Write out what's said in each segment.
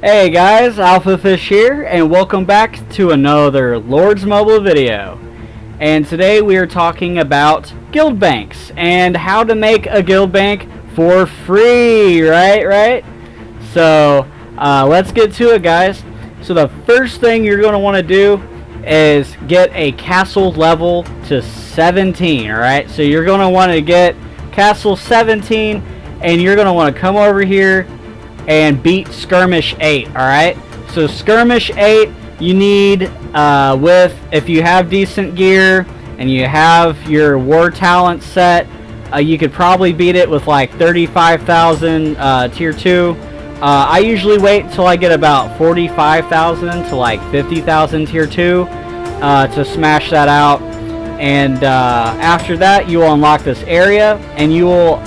Hey guys, Alpha Fish here, and welcome back to another Lords Mobile video. And today we are talking about guild banks and how to make a guild bank for free, right? So let's get to it, guys. So the first thing you're going to want to do is get a castle level to 17, alright? So you're going to want to get castle 17, and you're going to want to come over here and beat skirmish 8. Alright, so skirmish 8 you need if you have decent gear and you have your war talent set, you could probably beat it with like 35,000 tier 2. I usually wait till I get about 45,000 to like 50,000 tier 2 to smash that out, and after that you will unlock this area and you will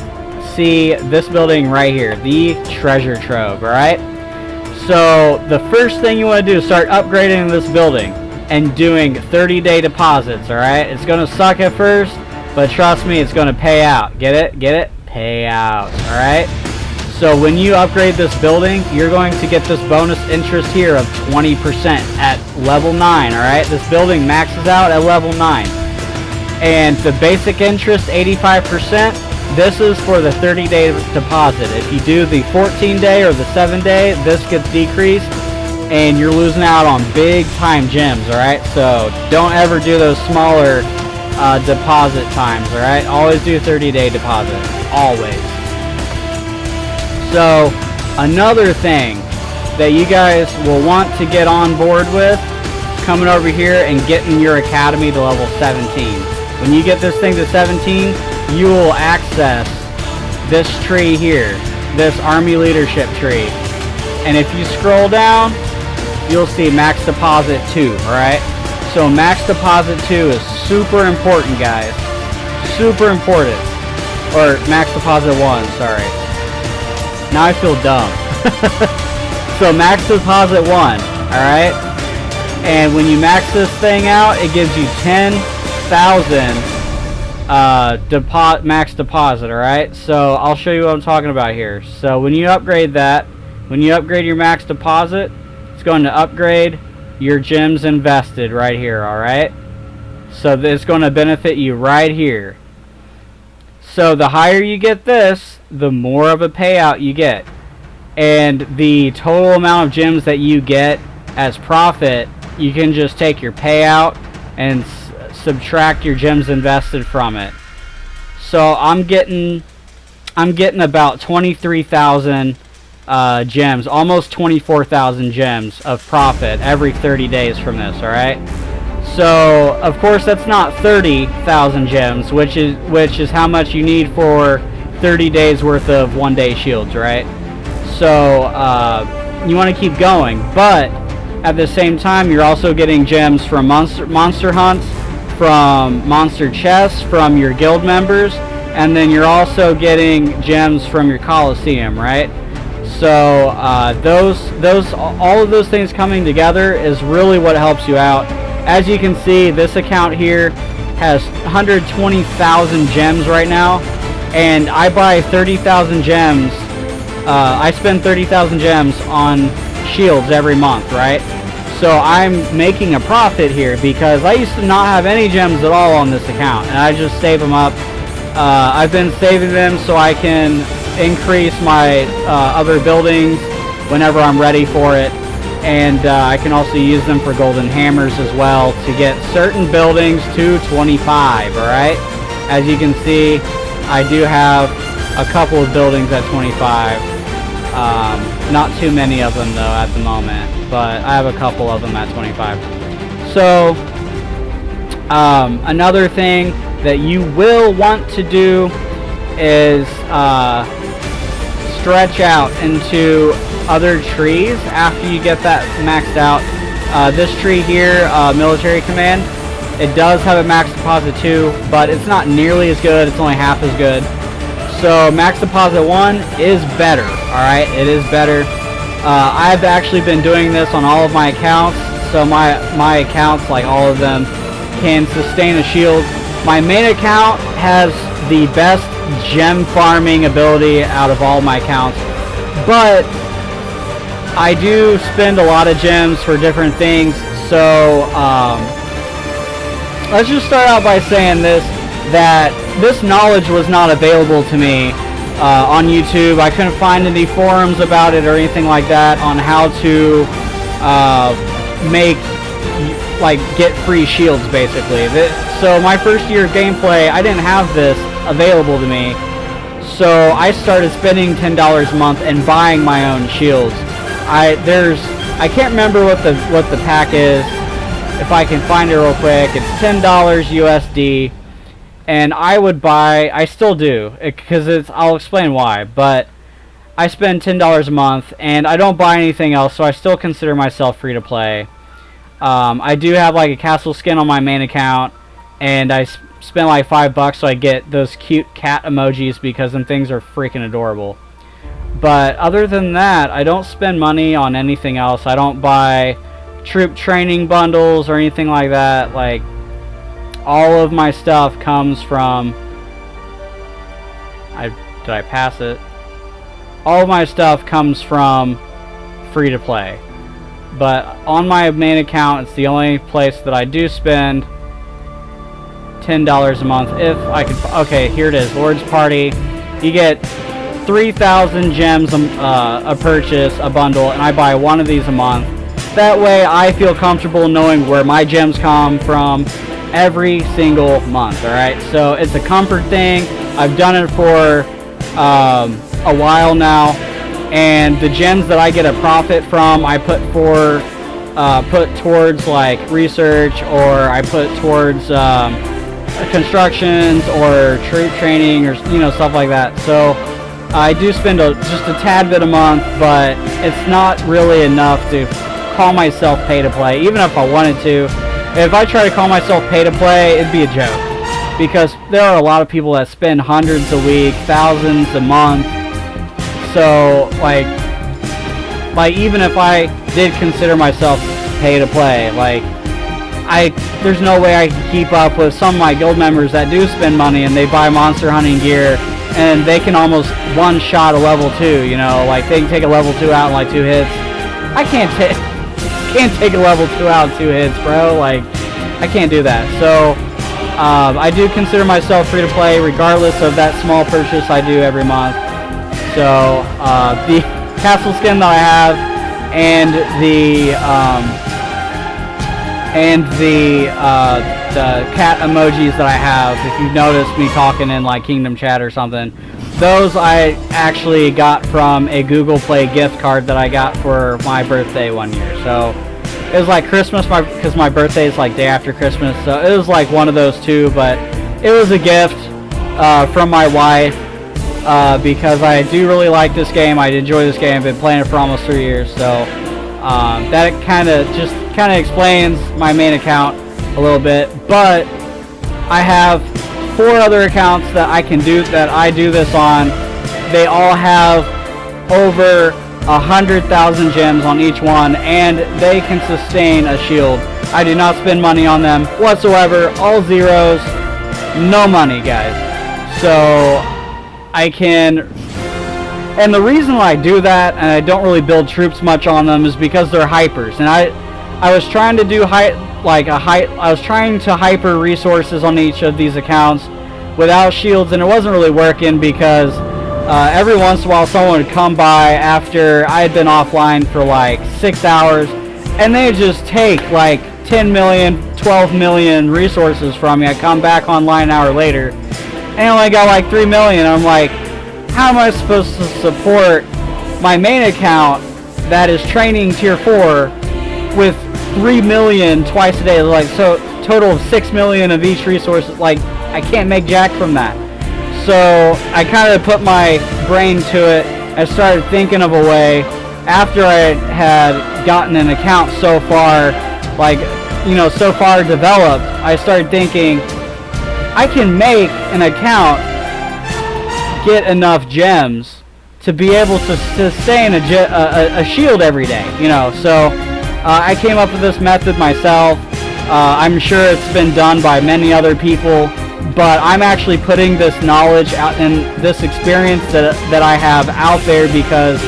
see this building right here, the treasure trove. Alright, so the first thing you want to do is start upgrading this building and doing 30-day deposits. Alright, it's gonna suck at first, but trust me, it's gonna pay out. Get it? Pay out. Alright, so when you upgrade this building, you're going to get this bonus interest here of 20% at level 9. Alright, this building maxes out at level 9, and the basic interest 85%. This is for the 30-day deposit. If you do the 14-day or the 7-day, this gets decreased, and you're losing out on big time gems. Alright, so don't ever do those smaller deposit times. Alright, always do 30-day deposit, always. So another thing that you guys will want to get on board with, coming over here and getting your academy to level 17. When you get this thing to 17, you will access this tree here, this army leadership tree, and if you scroll down, you'll see max deposit 2. Alright, so max deposit 2 is super important, guys, super important. Or max deposit 1, sorry, now I feel dumb. So max deposit 1. Alright, and when you max this thing out, it gives you 10,000 max deposit. Alright, so I'll show you what I'm talking about here. So when you upgrade that, when you upgrade your max deposit, it's going to upgrade your gems invested right here. Alright, so it's going to benefit you right here. So the higher you get this, the more of a payout you get, and the total amount of gems that you get as profit, you can just take your payout and subtract your gems invested from it. So I'm getting about 23,000 gems, almost 24,000 gems of profit every 30 days from this. Alright, so of course that's not 30,000 gems, which is how much you need for 30 days worth of 1-day shields. Right, so you want to keep going, but at the same time you're also getting gems from monster hunts, from monster chests, from your guild members, and then you're also getting gems from your Coliseum. Right, so all of those things coming together is really what helps you out. As you can see, this account here has 120,000 gems right now, and I buy 30,000 gems. I spend 30,000 gems on shields every month. Right, so I'm making a profit here because I used to not have any gems at all on this account, and I just save them up. I've been saving them so I can increase my other buildings whenever I'm ready for it, and I can also use them for golden hammers as well to get certain buildings to 25. Alright, as you can see, I do have a couple of buildings at 25. Not too many of them though at the moment, but I have a couple of them at 25. So another thing that you will want to do is stretch out into other trees after you get that maxed out. This tree here, military command, it does have a max deposit 2, but it's not nearly as good. It's only half as good. So max deposit 1 is better. Alright, it is better. I've actually been doing this on all of my accounts, so my accounts, like all of them, can sustain a shield. My main account has the best gem farming ability out of all my accounts, but I do spend a lot of gems for different things. So let's just start out by saying this, that this knowledge was not available to me on YouTube. I couldn't find any forums about it or anything like that on how to get free shields, basically. So my first year of gameplay, I didn't have this available to me. So I started spending $10 a month and buying my own shields. I can't remember what the pack is. If I can find it real quick, it's $10 USD, and I still do, because I'll explain why, but I spend $10 a month, and I don't buy anything else, so I still consider myself free to play. I do have like a castle skin on my main account, and I spent like $5 so I get those cute cat emojis because them things are freaking adorable. But other than that, I don't spend money on anything else. I don't buy troop training bundles or anything like that. Like, all of my stuff comes from... Did I pass it? All of my stuff comes from free to play. But on my main account, it's the only place that I do spend $10 a month. If I could... Okay, here it is. Lord's Party. You get 3,000 gems a purchase, a bundle, and I buy one of these a month. That way I feel comfortable knowing where my gems come from every single month, alright? So it's a comfort thing. I've done it for a while now, and the gems that I get a profit from, I put towards like research, or I put towards constructions or troop training, or stuff like that. So I do spend just a tad bit a month, but it's not really enough to call myself pay to play, even if I wanted to. If I try to call myself pay to play, it'd be a joke, because there are a lot of people that spend hundreds a week, thousands a month. So like even if I did consider myself pay to play, there's no way I can keep up with some of my guild members that do spend money and they buy monster hunting gear, and they can almost one-shot a level 2, like they can take a level 2 out in like 2 hits. I can't take a level 2 out in 2 hits, bro. Like, I can't do that. So, I do consider myself free to play regardless of that small purchase I do every month. So, the castle skin that I have, and the cat emojis that I have, if you've noticed me talking in like Kingdom Chat or something, those I actually got from a Google Play gift card that I got for my birthday one year. So it was like Christmas, because my birthday is like day after Christmas, so it was like one of those two, but it was a gift from my wife, because I do really like this game. I enjoy this game. I've been playing it for almost 3 years, so that kind of explains my main account a little bit. But I have 4 other accounts that I do this on. They all have over 100,000 gems on each one, and they can sustain a shield. I do not spend money on them whatsoever. All zeros, no money, guys. So I can, and the reason why I do that, and I don't really build troops much on them, is because they're hypers. And I was trying to do I was trying to hyper resources on each of these accounts without shields, and it wasn't really working, because every once in a while someone would come by after I had been offline for like 6 hours, and they just take like 10 million, 12 million resources from me. I come back online an hour later, and I only got like 3 million. I'm like, how am I supposed to support my main account that is training tier 4 with 3 million twice a day? Like, so total of 6 million of each resource. Like, I can't make jack from that. So I kind of put my brain to it. I started thinking of a way, after I had gotten an account so far, so far developed, I started thinking, I can make an account get enough gems to be able to sustain a shield every day, So I came up with this method myself. I'm sure it's been done by many other people, but I'm actually putting this knowledge out and this experience that I have out there, because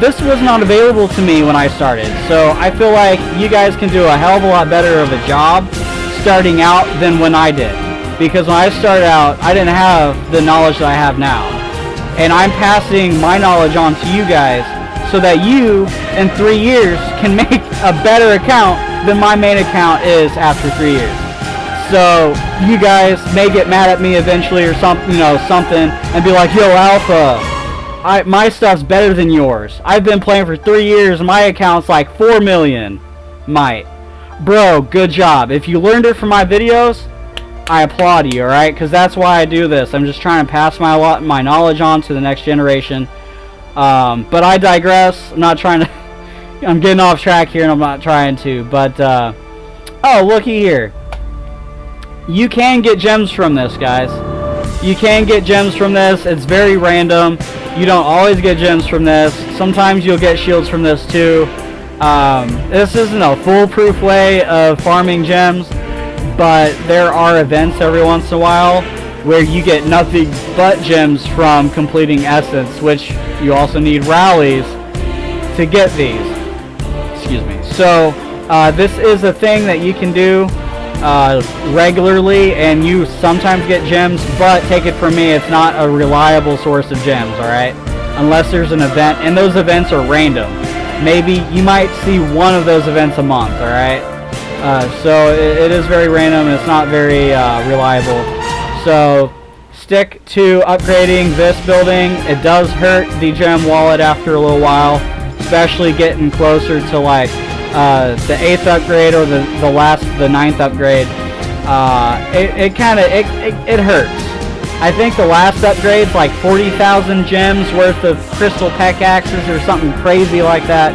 this was not available to me when I started. So I feel like you guys can do a hell of a lot better of a job starting out than when I did. Because when I started out, I didn't have the knowledge that I have now. And I'm passing my knowledge on to you guys so that you, in 3 years, can make a better account than my main account is after 3 years. So you guys may get mad at me eventually or something, and be like, yo, Alpha, my stuff's better than yours. I've been playing for 3 years and my account's like 4 million. Bro, good job. If you learned it from my videos, I applaud you, alright? Because that's why I do this. I'm just trying to pass my knowledge on to the next generation. But I digress. I'm not trying to... I'm getting off track here and I'm not trying to. But, oh, looky here. You can get gems from this, guys. You can get gems from this. It's very random. You don't always get gems from this. Sometimes you'll get shields from this, too. This isn't a foolproof way of farming gems. But there are events every once in a while where you get nothing but gems from completing Essence, which you also need rallies to get these. Excuse me. So this is a thing that you can do regularly, and you sometimes get gems, but take it from me, it's not a reliable source of gems, alright? Unless there's an event, and those events are random. Maybe you might see one of those events a month, alright? So it is very random, and it's not very reliable. So stick to upgrading this building. It does hurt the gem wallet after a little while, especially getting closer to like the 8th upgrade or the 9th upgrade. It hurts. I think the last upgrade's like 40,000 gems worth of crystal pickaxes or something crazy like that.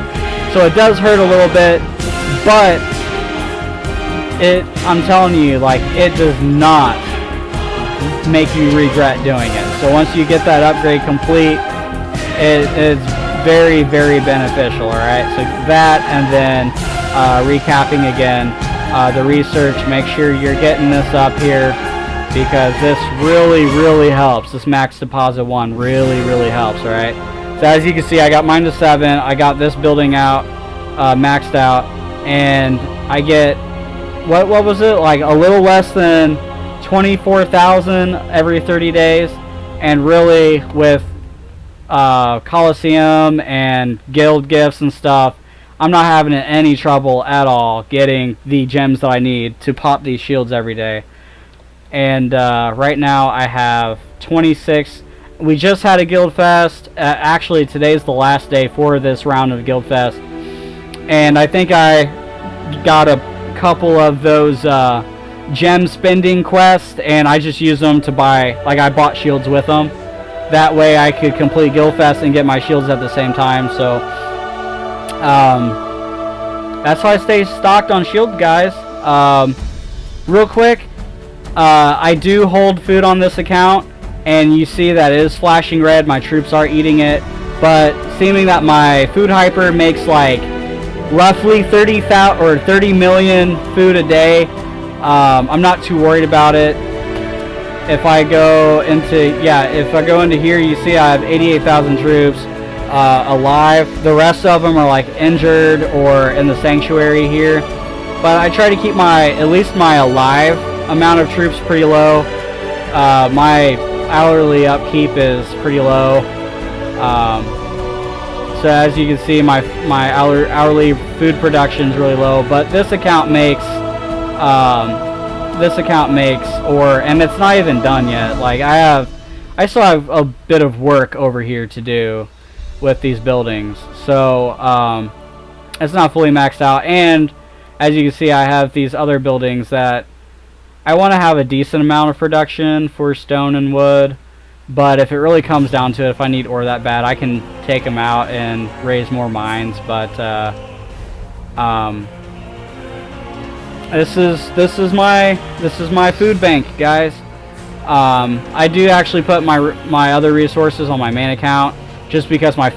So it does hurt a little bit, but I'm telling you, like, it does not make you regret doing it. So once you get that upgrade complete, it's very, very beneficial, alright? So that, and then recapping again, the research, make sure you're getting this up here, because this really, really helps. This max deposit one really, really helps, alright? So as you can see, I got mine to 7, I got this building out, maxed out, and I get... What was it? Like a little less than 24,000 every 30 days. And really with Coliseum and guild gifts and stuff, I'm not having any trouble at all getting the gems that I need to pop these shields every day. And right now I have 26. We just had a guild fest. Actually today's the last day for this round of guild fest. And I think I got a couple of those gem spending quests, and I just use them to buy, like I bought shields with them. That way I could complete Guildfest and get my shields at the same time. So that's how I stay stocked on shield, guys. Real quick, I do hold food on this account, and you see that it is flashing red. My troops are eating it, but seeming that my food hyper makes like roughly 30,000 or 30 million food a day. I'm not too worried about it. If I go into here, you see I have 88,000 troops alive. The rest of them are like injured or in the sanctuary here. But I try to keep at least my alive amount of troops pretty low. My hourly upkeep is pretty low. So as you can see, my hourly food production is really low, but this account makes, and it's not even done yet. Like I still have a bit of work over here to do with these buildings, so it's not fully maxed out. And as you can see, I have these other buildings that I want to have a decent amount of production for stone and wood. But if it really comes down to it, if I need ore that bad, I can take them out and raise more mines. But this is my food bank, guys. I do actually put my other resources on my main account, just because my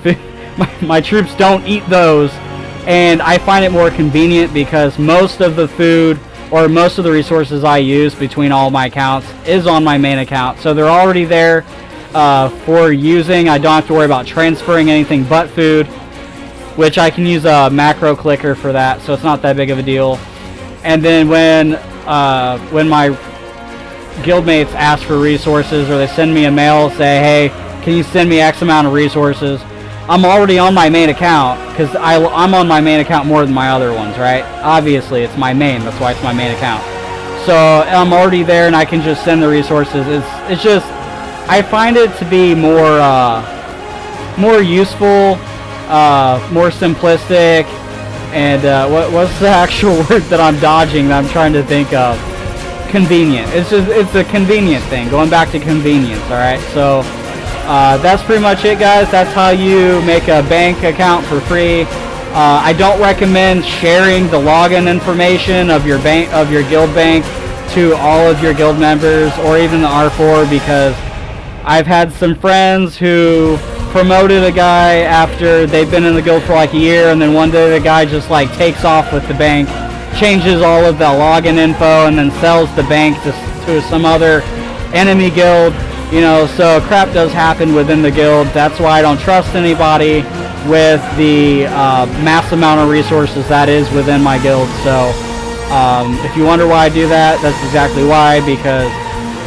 troops don't eat those, and I find it more convenient because most of the food or most of the resources I use between all my accounts is on my main account, so they're already there. for using. I don't have to worry about transferring anything but food, which I can use a macro clicker for that, so it's not that big of a deal. And then when my guildmates ask for resources, or they send me a mail, say, hey, can you send me X amount of resources? I'm already on my main account, because I'm on my main account more than my other ones, right? Obviously, it's my main, that's why it's my main account. So I'm already there, and I can just send the resources. It's just, I find it to be more useful, more simplistic, and what's the actual word that I'm dodging that I'm trying to think of? Convenient. It's a convenient thing. Going back to convenience, alright? So that's pretty much it, guys. That's how you make a bank account for free. I don't recommend sharing the login information of your guild bank to all of your guild members, or even the R4, because I've had some friends who promoted a guy after they've been in the guild for like a year, and then one day the guy just like takes off with the bank, changes all of the login info, and then sells the bank to some other enemy guild. You know, so crap does happen within the guild. That's why I don't trust anybody with the mass amount of resources that is within my guild. So if you wonder why I do that, that's exactly why, because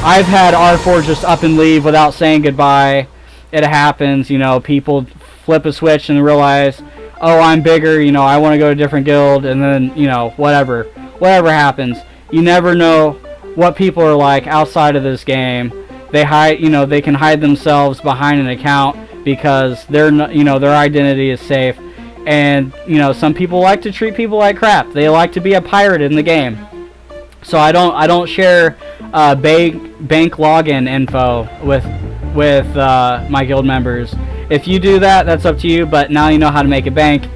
I've had R4 just up and leave without saying goodbye. It happens, you know, people flip a switch and realize, oh, I'm bigger, you know, I want to go to a different guild, and then, you know, whatever happens. You never know what people are like outside of this game. They hide, you know, they can hide themselves behind an account because they're not, you know, their identity is safe. And, you know, some people like to treat people like crap. They like to be a pirate in the game. So I don't share bank login info with my guild members. If you do that, that's up to you, but now you know how to make a bank.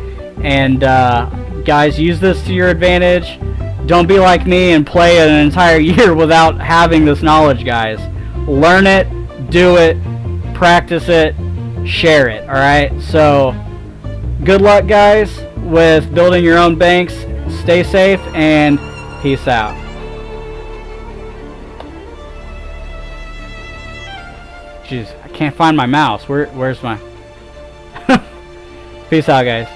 And guys, use this to your advantage. Don't be like me and play an entire year without having this knowledge, guys. Learn it, do it, practice it, share it, alright? So good luck, guys, with building your own banks. Stay safe, and peace out. Jeez, I can't find my mouse. Where's my... Peace out, guys.